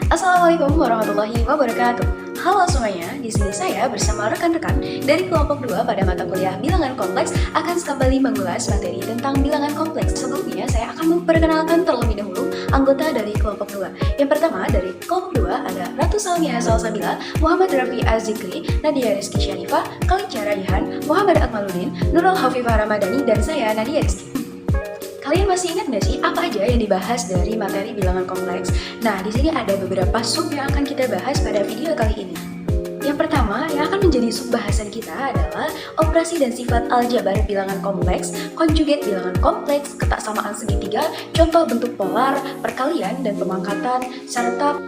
Assalamualaikum warahmatullahi wabarakatuh. Halo semuanya, di sini saya bersama rekan-rekan dari kelompok 2 pada mata kuliah Bilangan Kompleks akan kembali mengulas materi tentang bilangan kompleks. Sebelumnya saya akan memperkenalkan terlebih dahulu anggota dari kelompok 2. Yang pertama dari kelompok 2 ada Ratu Salmiah Salsabila, Muhammad Rafi Azikri, Nadia Rizky Syarifah, Kalinca Raihan, Muhammad Akmaluddin, Nurul Hafifah Ramadhani, dan saya Nadia Rizky. Kalian masih ingat nggak sih apa aja yang dibahas dari materi bilangan kompleks? Nah, di sini ada beberapa sub yang akan kita bahas pada video kali ini. Yang pertama, yang akan menjadi sub bahasan kita adalah operasi dan sifat aljabar bilangan kompleks, konjugat bilangan kompleks, ketaksamaan segitiga, contoh bentuk polar, perkalian dan pemangkatan, serta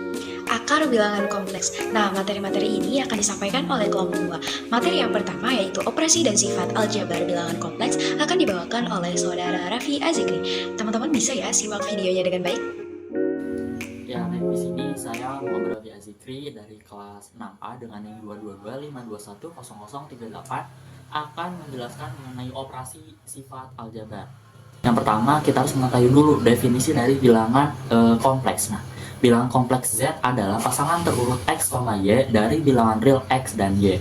akar bilangan kompleks. Nah, materi-materi ini akan disampaikan oleh kelompok 2. Materi yang pertama yaitu operasi dan sifat aljabar bilangan kompleks akan dibawakan oleh saudara Raffi Azikri. Teman-teman bisa ya simak videonya dengan baik. Ya, di sini saya Muhammad Rafi Azikri dari kelas 6A dengan NIM 22252100038 akan menjelaskan mengenai operasi sifat aljabar. Yang pertama, kita harus mengetahui dulu definisi dari bilangan kompleks. Nah, bilangan kompleks Z adalah pasangan terurut X, Y dari bilangan real X dan Y.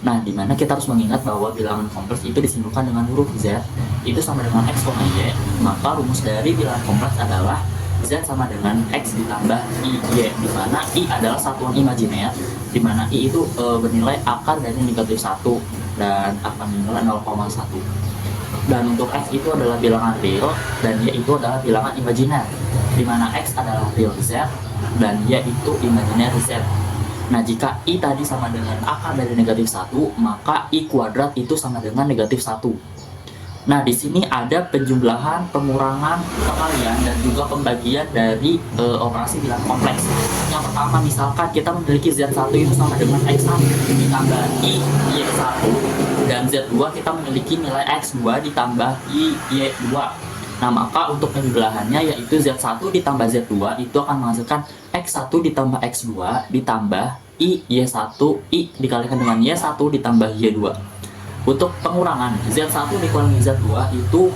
Nah, dimana kita harus mengingat bahwa bilangan kompleks itu disimpulkan dengan huruf Z itu sama dengan X, Y. Maka rumus dari bilangan kompleks adalah Z sama dengan X ditambah I, Y, di mana I adalah satuan imajiner, di mana I itu bernilai akar dari negatif 1 dan akar nilai 0,1. Dan untuk X itu adalah bilangan real dan Y itu adalah bilangan imajiner, di mana X adalah real Z dan Y itu imajiner Z. Nah, jika I tadi sama dengan akar dari negatif 1, maka I kuadrat itu sama dengan negatif 1. Nah, di sini ada penjumlahan, pengurangan, perkalian, dan juga pembagian dari operasi bilangan kompleks. Yang pertama, misalkan kita memiliki Z1 itu sama dengan X1 ditambah I, Y1, dan Z2 kita memiliki nilai X2 ditambah I, Y2. Nah, maka untuk penjumlahannya yaitu Z1 ditambah Z2 itu akan menghasilkan X1 ditambah X2 ditambah I, Y1, I dikalikan dengan Y1 ditambah Y2. Untuk pengurangan, Z1 dikurangi Z2 itu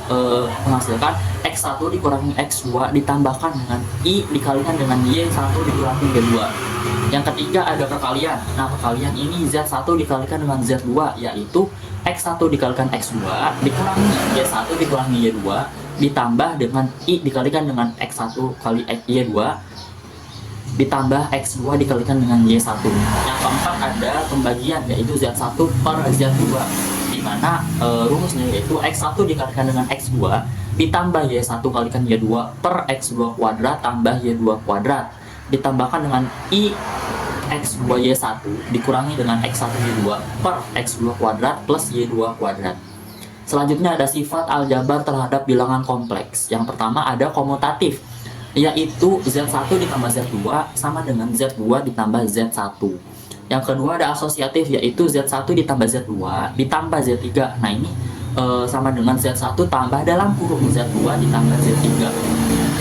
menghasilkan X1 dikurangi X2 ditambahkan dengan I dikalikan dengan Y1 dikurangi Y2. Yang ketiga ada perkalian. Nah, perkalian ini Z1 dikalikan dengan Z2 yaitu X1 dikalikan X2 dikurangi Y1 dikurangi Y2 ditambah dengan I dikalikan dengan X1 kali Y2 ditambah X2 dikalikan dengan Y1. Yang keempat ada pembagian yaitu Z1 per Z2, di mana rumusnya yaitu X1 dikalikan dengan X2 ditambah Y1 kalikan Y2 per X2 kuadrat tambah Y2 kuadrat ditambahkan dengan I X2 Y1 dikurangi dengan X1 Y2 per X2 kuadrat plus Y2 kuadrat. Selanjutnya ada sifat aljabar terhadap bilangan kompleks. Yang pertama ada komutatif, yaitu Z1 ditambah Z2 sama dengan Z2 ditambah Z1. Yang kedua ada asosiatif, yaitu Z1 ditambah Z2 ditambah Z3. Nah, ini sama dengan Z1 tambah dalam kurung Z2 ditambah Z3.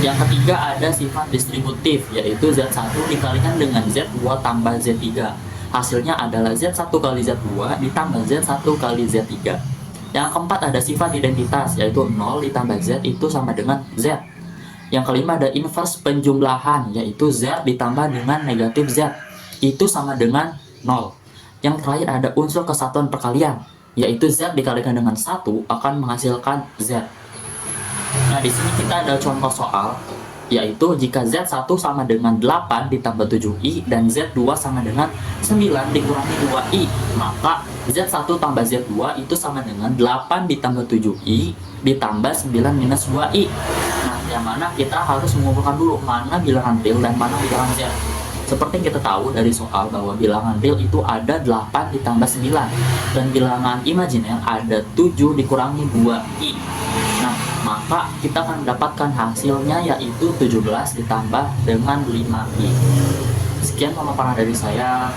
Yang ketiga ada sifat distributif, yaitu Z1 dikalikan dengan Z2 tambah Z3. Hasilnya adalah Z1 kali Z2 ditambah Z1 kali Z3. Yang keempat ada sifat identitas, yaitu 0 ditambah Z itu sama dengan Z. Yang kelima ada inverse penjumlahan, yaitu Z ditambah dengan negatif Z itu sama dengan 0. Yang terakhir ada unsur kesatuan perkalian, yaitu Z dikalikan dengan 1 akan menghasilkan Z. Nah, di sini kita ada contoh soal, yaitu jika Z1 sama dengan 8 ditambah 7I dan Z2 sama dengan 9 dikurangi 2I, maka Z1 tambah Z2 itu sama dengan 8 ditambah 7I ditambah 9 minus 2I. Nah, yang mana kita harus mengumpulkan dulu mana bilangan real dan mana bilangan Z. Seperti yang kita tahu dari soal bahwa bilangan real itu ada 8 ditambah 9 dan bilangan imajiner ada 7 dikurangi 2I. Nah, maka kita akan mendapatkan hasilnya yaitu 17 ditambah dengan 5I. Sekian pemaparan dari saya.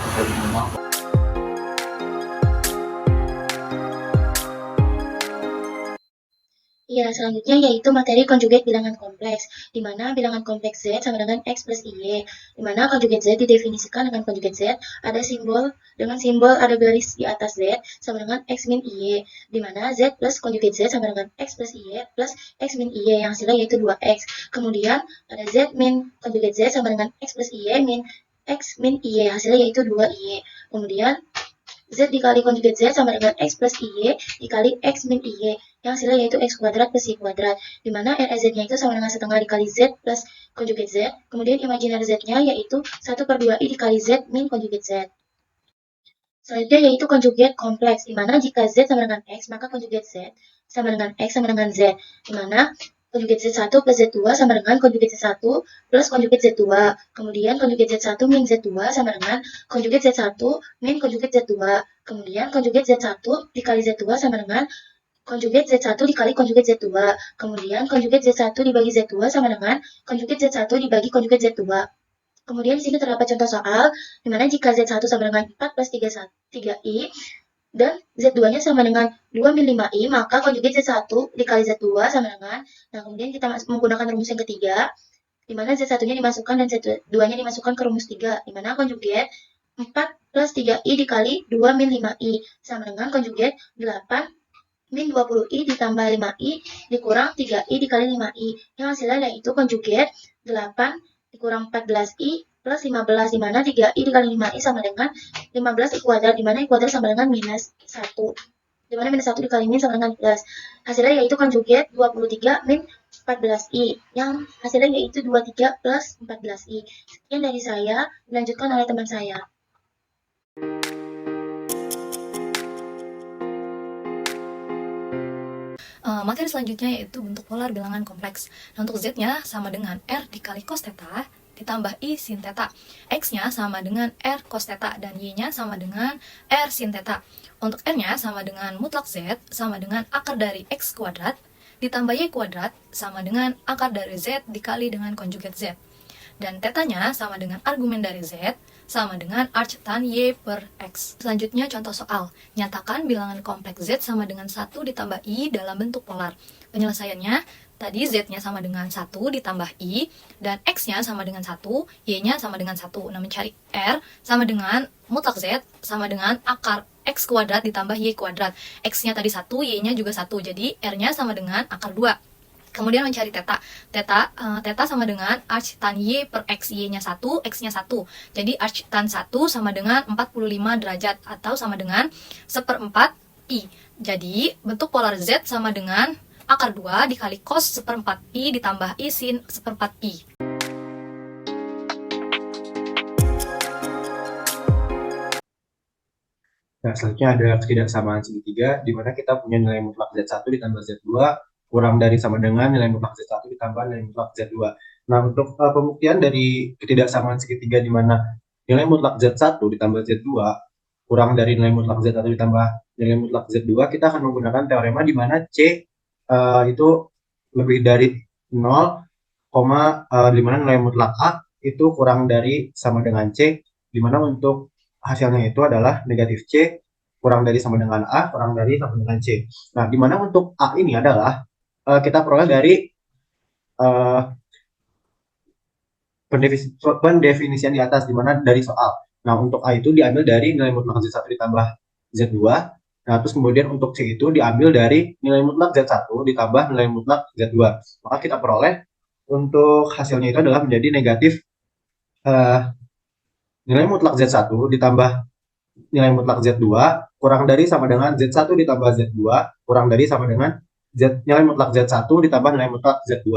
Iya, selanjutnya yaitu materi konjugat bilangan kompleks, di mana bilangan kompleks Z sama dengan X plus Y, di mana konjugat Z didefinisikan dengan konjugat Z ada simbol dengan simbol ada garis di atas Z sama dengan X min Y, di mana Z plus konjugat Z sama dengan X plus Y plus X min Y yang hasilnya yaitu 2X. Kemudian ada Z min konjugat Z sama dengan X plus Y min X min Y, hasilnya yaitu 2Y. Kemudian Z dikali konjugat Z sama dengan X plus Y dikali X min Y, yang hasilnya yaitu X kuadrat plus Y kuadrat, di mana RZ-nya itu sama dengan setengah dikali Z plus konjugat Z, kemudian imajiner Z-nya yaitu 1/2I dikali Z min konjugat Z. Selanjutnya yaitu konjugat kompleks, di mana jika Z sama dengan X, maka konjugat Z sama dengan X sama dengan Z, di mana konjugat Z1 plus Z2 sama dengan konjugat Z1 plus konjugat Z2. Kemudian konjugat Z1 min Z2 sama dengan konjugat Z1 min konjugat Z2. Kemudian konjugat Z1 dikali Z2 sama dengan konjugat Z1 dikali konjugat Z2. Kemudian konjugat Z1 dibagi Z2 sama dengan konjugat Z1 dibagi konjugat Z2. Kemudian di sini terdapat contoh soal, di mana jika Z1 sama dengan 4 plus 3I, dan Z2-nya sama dengan 2 min 5I, maka konjugat Z1 dikali Z2 sama dengan, nah kemudian kita menggunakan rumus yang ketiga, di mana Z1-nya dimasukkan dan Z2-nya dimasukkan ke rumus 3, di mana konjugat 4 plus 3I dikali 2 min 5I, sama dengan konjugat 8 min 20I ditambah 5I dikurang 3I dikali 5I, yang hasilnya yaitu konjugat 8 dikurang 14I plus 15, di mana 3I dikali 5I sama dengan 15I kuadrat, di mana I kuadrat sama dengan minus 1. Di mana minus 1 dikali min sama dengan plus. Hasilnya yaitu konjugat 23 min 14I, yang hasilnya yaitu 23 plus 14I. Sekian dari saya, dilanjutkan oleh teman saya. Materi selanjutnya yaitu bentuk polar bilangan kompleks. Nah, untuk Z-nya sama dengan R dikali cos theta ditambah I sin theta. X-nya sama dengan R cos theta dan Y-nya sama dengan R sin theta. Untuk R-nya sama dengan mutlak Z sama dengan akar dari X kuadrat ditambah Y kuadrat sama dengan akar dari Z dikali dengan konjugat Z. Dan theta-nya sama dengan argumen dari Z sama dengan arc tan Y per X. Selanjutnya contoh soal. Nyatakan bilangan kompleks Z sama dengan 1 ditambah I dalam bentuk polar. Penyelesaiannya, tadi Z-nya sama dengan 1 ditambah I, dan X-nya sama dengan 1, Y-nya sama dengan 1. Nah, mencari R sama dengan mutlak Z sama dengan akar X kuadrat ditambah Y kuadrat. X-nya tadi 1, Y-nya juga 1, jadi R-nya sama dengan akar 2. Kemudian mencari theta. Theta sama dengan arc tan Y per X. Y-nya 1, X-nya 1. Jadi arc tan 1 sama dengan 45 derajat atau sama dengan 1/4 I. Jadi bentuk polar Z sama dengan akar 2 dikali cos 1/4 I ditambah I sin 1/4 I. Nah, selanjutnya ada ketidaksamaan segitiga, di mana kita punya nilai mutlak Z1 ditambah Z2 kurang dari sama dengan nilai mutlak Z1 ditambah nilai mutlak Z2. Nah, untuk pembuktian dari ketidaksamaan segitiga di mana nilai mutlak Z1 ditambah Z2 kurang dari nilai mutlak Z1 ditambah nilai mutlak Z2, kita akan menggunakan teorema di mana C itu lebih dari 0, di mana nilai mutlak A itu kurang dari sama dengan C, di mana untuk hasilnya itu adalah negatif C kurang dari sama dengan A kurang dari sama dengan C. Nah, di mana untuk A ini adalah kita peroleh dari pendefinisian di atas, di mana dari soal. Nah, untuk A itu diambil dari nilai mutlak Z1 ditambah Z2. Nah, terus kemudian untuk C itu diambil dari nilai mutlak Z1 ditambah nilai mutlak Z2. Maka kita peroleh untuk hasilnya itu adalah menjadi negatif nilai mutlak Z1 ditambah nilai mutlak Z2 kurang dari sama dengan Z1 ditambah Z2 kurang dari sama dengan nilai mutlak Z1 ditambah nilai mutlak Z2.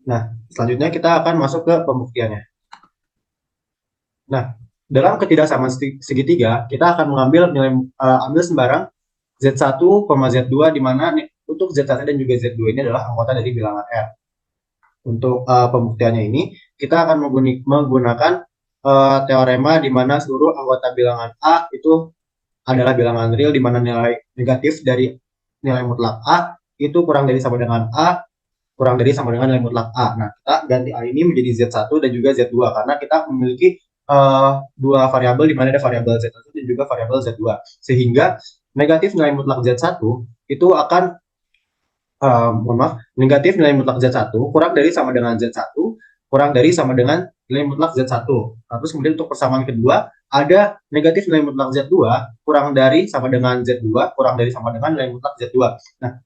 Nah, selanjutnya kita akan masuk ke pembuktiannya. Nah, dalam ketidaksamaan segitiga, kita akan mengambil ambil sembarang Z1, Z2 di mana untuk Z1 dan juga Z2 ini adalah anggota dari bilangan R. Untuk pembuktiannya ini, kita akan menggunakan teorema di mana seluruh anggota bilangan A itu adalah bilangan real, di mana nilai negatif dari nilai mutlak A itu kurang dari sama dengan A kurang dari sama dengan nilai mutlak A. Nah, kita ganti A ini menjadi Z1 dan juga Z2 karena kita memiliki dua variabel di mana ada variabel Z1 dan juga variabel Z2. Sehingga negatif nilai mutlak Z1 itu akan mohon maaf, negatif nilai mutlak Z1 kurang dari sama dengan Z1 kurang dari sama dengan nilai mutlak Z1. Nah, terus kemudian untuk persamaan kedua ada negatif nilai mutlak Z2 kurang dari sama dengan Z2 kurang dari sama dengan nilai mutlak Z2. Nah,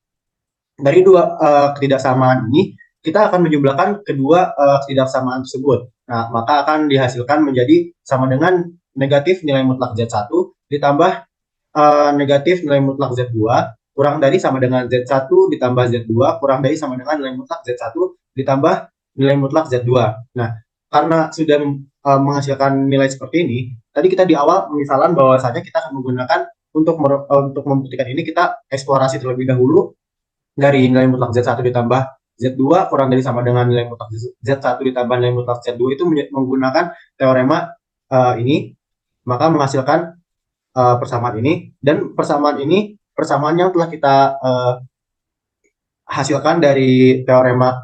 dari dua ketidaksamaan ini kita akan menjumlahkan kedua ketidaksamaan tersebut. Nah, maka akan dihasilkan menjadi sama dengan negatif nilai mutlak Z1 ditambah negatif nilai mutlak Z2 kurang dari sama dengan Z1 ditambah Z2 kurang dari sama dengan nilai mutlak Z1 ditambah nilai mutlak Z2. Nah, karena sudah menghasilkan nilai seperti ini, tadi kita di awal misalan bahwasanya kita akan menggunakan untuk membuktikan ini kita eksplorasi terlebih dahulu dari nilai mutlak Z1 ditambah Z2 kurang dari sama dengan nilai mutlak Z1 ditambah nilai mutlak Z2 itu menggunakan teorema ini, maka menghasilkan persamaan ini, dan persamaan yang telah kita hasilkan dari teorema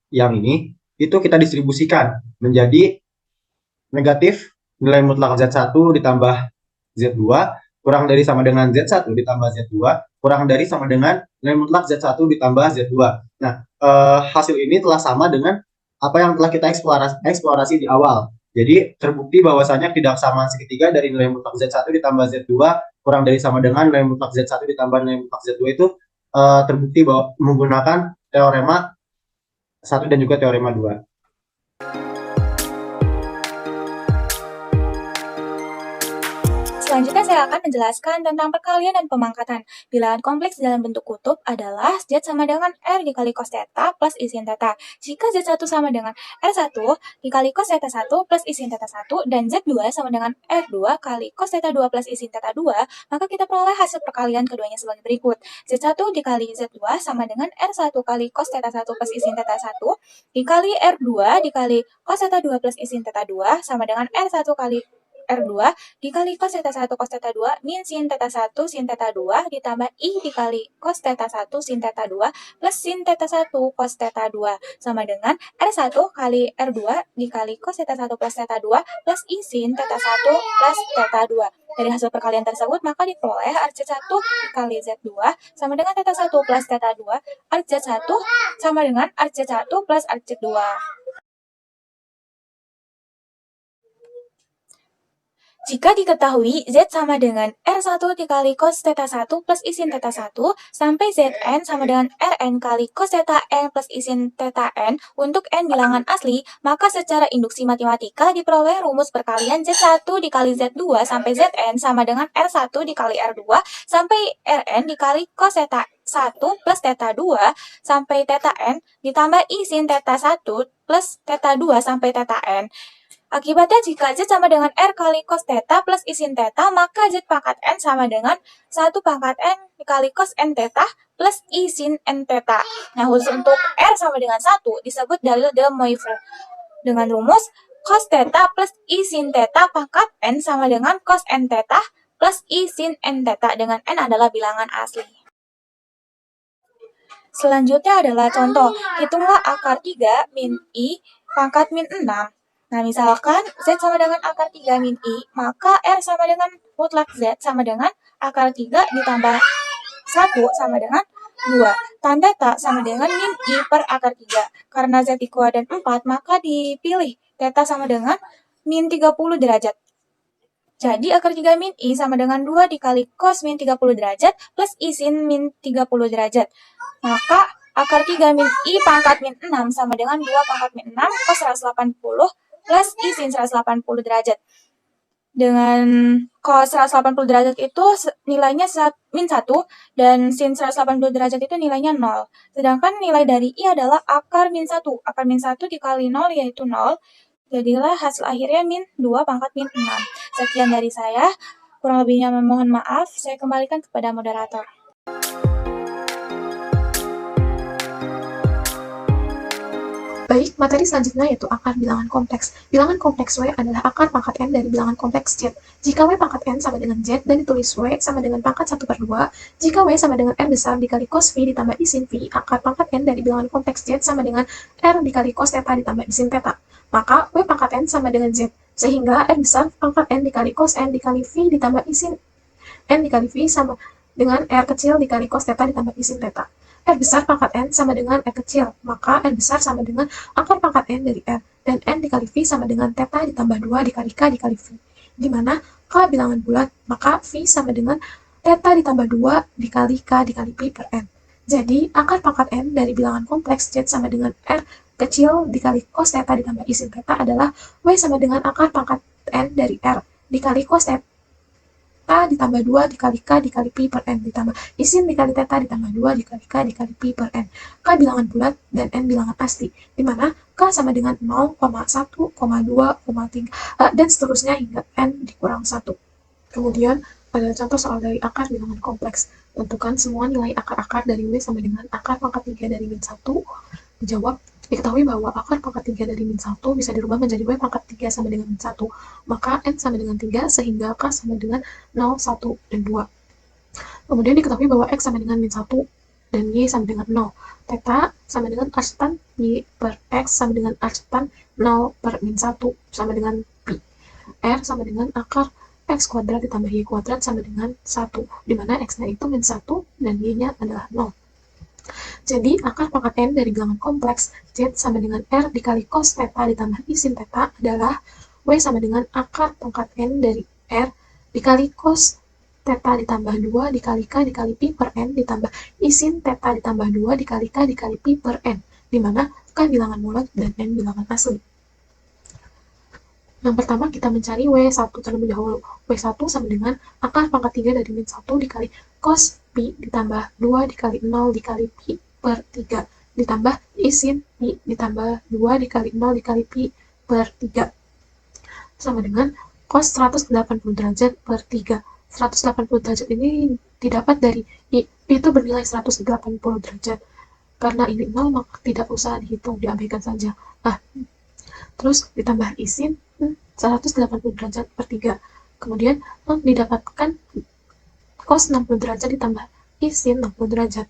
yang ini itu kita distribusikan menjadi negatif nilai mutlak Z1 ditambah Z2 kurang dari sama dengan Z1 ditambah Z2 kurang dari sama dengan nilai mutlak Z1 ditambah Z2. Nah, hasil ini telah sama dengan apa yang telah kita eksplorasi di awal. Jadi terbukti bahwasanya ketidaksamaan segitiga dari nilai mutlak Z1 ditambah Z2 kurang dari sama dengan nilai mutlak Z1 ditambah nilai mutlak Z2 itu terbukti bahwa menggunakan teorema 1 dan juga teorema 2. Selanjutnya saya akan menjelaskan tentang perkalian dan pemangkatan. Bilangan kompleks dalam bentuk kutub adalah Z sama dengan R dikali cos theta plus I sin theta. Jika Z1 sama dengan R1 dikali cos theta 1 plus I sin theta 1 dan Z2 sama dengan R2 kali cos theta 2 plus I sin theta 2, maka kita peroleh hasil perkalian keduanya sebagai berikut. Z1 dikali Z2 sama dengan R1 kali cos theta 1 plus I sin theta 1 dikali R2 dikali cos theta 2 plus I sin theta 2 sama dengan R1 kali R2 dikali cos theta 1 cos theta 2 min sin theta 1 sin theta 2 ditambah I dikali cos theta 1 sin theta 2 plus sin theta 1 cos theta 2 sama dengan R1 kali R2 dikali cos theta 1 plus theta 2 plus I sin theta 1 plus theta 2. Dari hasil perkalian tersebut maka diperoleh RZ1 dikali Z2 sama dengan theta 1 plus theta 2, RZ1 sama dengan RZ1 plus RZ2. Jika diketahui Z sama dengan R1 dikali cos theta 1 plus I sin theta 1 sampai Zn sama dengan Rn kali cos theta n plus I sin theta n untuk n bilangan asli, maka secara induksi matematika diperoleh rumus perkalian Z1 dikali Z2 sampai Zn sama dengan R1 dikali R2 sampai Rn dikali cos theta 1 plus theta 2 sampai theta n ditambah I sin theta 1 plus theta 2 sampai theta n. Akibatnya jika Z sama dengan R kali cos theta plus I sin theta, maka Z pangkat N sama dengan 1 pangkat N dikali cos N theta plus I sin N theta. Nah, khusus untuk R sama dengan 1 disebut dalil de Moivre. Dengan rumus cos theta plus I sin theta pangkat N sama dengan cos N theta plus I sin N theta dengan N adalah bilangan asli. Selanjutnya adalah contoh. Hitunglah akar 3 min I pangkat min 6. Nah, misalkan Z sama dengan akar 3 min I, maka R sama dengan mutlak Z sama dengan akar 3 ditambah 1 sama dengan 2. Tan theta sama dengan min I per akar 3. Karena Z dikuadran 4, maka dipilih theta sama dengan min 30 derajat. Jadi akar 3 min I sama dengan 2 dikali cos min 30 derajat plus I sin min 30 derajat. Maka akar 3 min I pangkat min 6 sama dengan 2 pangkat min 6 cos 180 plus I sin 180 derajat. Dengan cos 180 derajat itu nilainya min 1 dan sin 180 derajat itu nilainya 0. Sedangkan nilai dari I adalah akar min 1. Akar min 1 dikali 0 yaitu 0. Jadilah hasil akhirnya min 2 pangkat min 6. Sekian dari saya. Kurang lebihnya mohon maaf. Saya kembalikan kepada moderator. Baik, materi selanjutnya yaitu akar bilangan kompleks. Bilangan kompleks W adalah akar pangkat N dari bilangan kompleks Z. Jika W pangkat N sama dengan Z dan ditulis W sama dengan pangkat 1/2, jika W sama dengan R besar dikali cos V ditambah I sin V, akar pangkat N dari bilangan kompleks Z sama dengan R dikali cos theta ditambah I sin theta. Maka W pangkat N sama dengan Z, sehingga R besar pangkat N dikali cos N dikali V ditambah I sin N dikali V sama dengan R kecil dikali cos theta ditambah I sin theta. R besar pangkat N sama dengan R kecil, maka R besar sama dengan akar pangkat N dari R, dan N dikali V sama dengan theta ditambah 2 dikali K dikali V. Di mana K bilangan bulat, maka V sama dengan theta ditambah 2 dikali K dikali Pi per N. Jadi, akar pangkat N dari bilangan kompleks Z sama dengan R kecil dikali cos theta ditambah I sin theta adalah W sama dengan akar pangkat N dari R dikali cos theta ditambah 2 dikali K dikali Pi per N ditambah I sin dikali theta ditambah 2 dikali K dikali Pi per N. K bilangan bulat dan N bilangan pasti, di mana K sama dengan 0, 1, 2, 3, dan seterusnya hingga N dikurang 1. Kemudian, ada contoh soal dari akar bilangan kompleks. Tentukan semua nilai akar-akar dari W sama dengan akar pangkat 3 dari min 1. Dijawab, diketahui bahwa akar pangkat 3 dari min 1 bisa dirubah menjadi W pangkat 3 sama dengan min 1. Maka N sama dengan 3 sehingga K sama dengan 0, 1, dan 2. Kemudian diketahui bahwa X sama dengan min 1 dan Y sama dengan 0. Theta sama dengan R stan Y per X sama dengan R stan 0 per min 1 sama dengan Pi. R sama dengan akar X kuadrat ditambah Y kuadrat sama dengan 1, di mana X-nya itu min 1 dan Y-nya adalah 0. Jadi, akar pangkat N dari bilangan kompleks Z sama dengan R dikali cos theta ditambah I sin theta adalah W sama dengan akar pangkat N dari R dikali cos theta ditambah 2 dikali K dikali Pi per N ditambah I sin theta ditambah 2 dikali K dikali Pi per N, di mana K bilangan bulat dan N bilangan asli. Yang pertama kita mencari W1 terlebih dahulu. W1 sama dengan akar pangkat 3 dari min 1 dikali cos Pi ditambah 2 dikali 0 dikali Pi per 3 ditambah I sin Pi ditambah 2 dikali 0 dikali Pi per 3 sama dengan cos 180 derajat per 3. 180 derajat ini didapat dari I itu bernilai 180 derajat. Karena ini 0 maka tidak usah dihitung, diabaikan saja. Terus ditambah I sin 180 derajat per 3. Kemudian didapatkan cos 60 derajat ditambah I sin 60 derajat.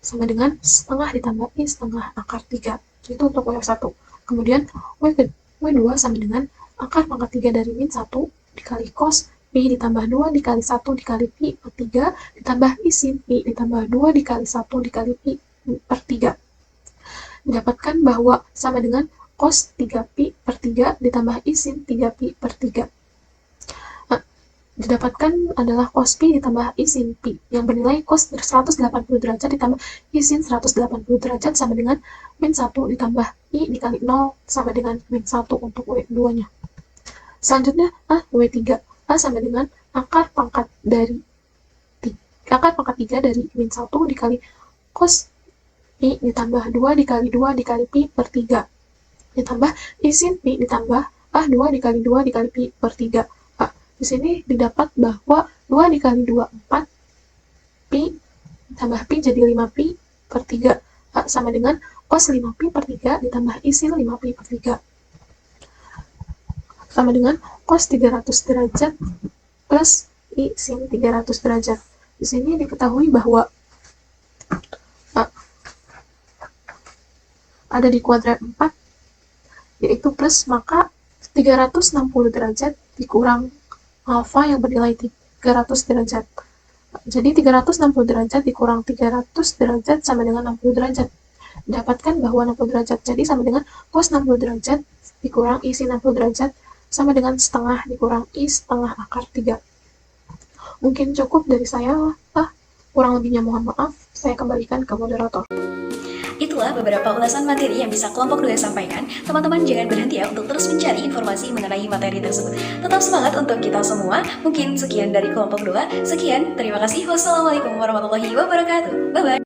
Sama dengan setengah ditambah I setengah akar 3. Itu untuk W1. Kemudian W2 sama dengan akar pangkat 3 dari min 1 dikali cos Pi ditambah 2 dikali 1 dikali Pi per 3 ditambah I sin Pi ditambah 2 dikali 1 dikali Pi per 3. Didapatkan bahwa sama dengan cos 3Pi per 3 ditambah I sin 3Pi per 3. Didapatkan adalah cos Pi ditambah I sin Pi yang bernilai cos 180 derajat ditambah I sin 180 derajat sama dengan min 1 ditambah I dikali 0 sama dengan min 1 untuk W2-nya. Selanjutnya, W3. Sama dengan akar pangkat 3 dari min 1 dikali cos Pi ditambah 2 dikali 2 dikali Pi per 3. Ditambah I sin Pi ditambah 2 dikali 2 dikali Pi per 3. Di sini didapat bahwa 2 dikali 2, 4 Pi ditambah Pi jadi 5 Pi per 3 sama dengan cos 5 Pi per 3 ditambah I sin 5 Pi per 3 sama dengan cos 300 derajat plus I sin 300 derajat. Di sini diketahui bahwa ada di kuadrat 4 yaitu plus, maka 360 derajat dikurang alfa yang bernilai 300 derajat. Jadi 360 derajat dikurang 300 derajat sama dengan 60 derajat. Dapatkan bahwa 60 derajat jadi sama dengan cos 60 derajat dikurang I sin 60 derajat sama dengan setengah dikurang I setengah akar 3. Mungkin cukup dari saya. Kurang lebihnya mohon maaf. Saya kembalikan ke moderator. Itulah beberapa ulasan materi yang bisa kelompok 2 sampaikan. Teman-teman jangan berhenti ya untuk terus mencari informasi mengenai materi tersebut. Tetap semangat untuk kita semua. Mungkin sekian dari kelompok 2. Sekian, terima kasih. Wassalamualaikum warahmatullahi wabarakatuh. Bye-bye.